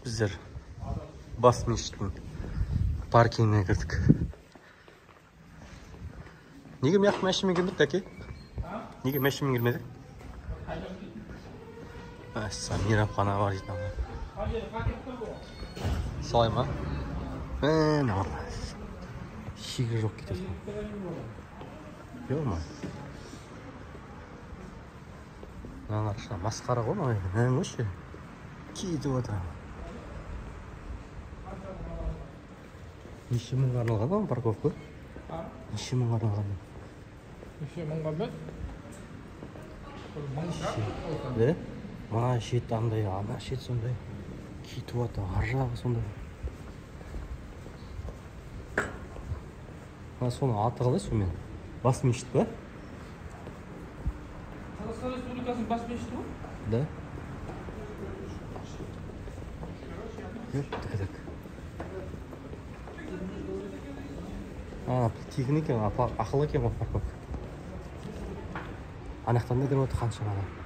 Біздер бас мешіттің паркингіне кірдік. Неге мәшінмен келмедік, әке? Неге мәшінмен келмедік? Мейрамхана бар дейді. Солай ма? Шигі жоқ кетеді. Жоқ ма? Мыналар масқара ғой, мынау өші кетіп отыр. Неше мыңға арналған парковка? Неше мыңға арналған? Неше мыңға ма? Мына шет андай, ана шет сондай кетіп отыр, ар жағы сондай. Соның аты қалай сонымен? Бас мешіт па? Қазақстан Республикасының бас мешіті ғой? Да. Тік-тік. Тегін екен, ақылы екен ғой парковка. Анақтан да кіріп отыр қанша адам.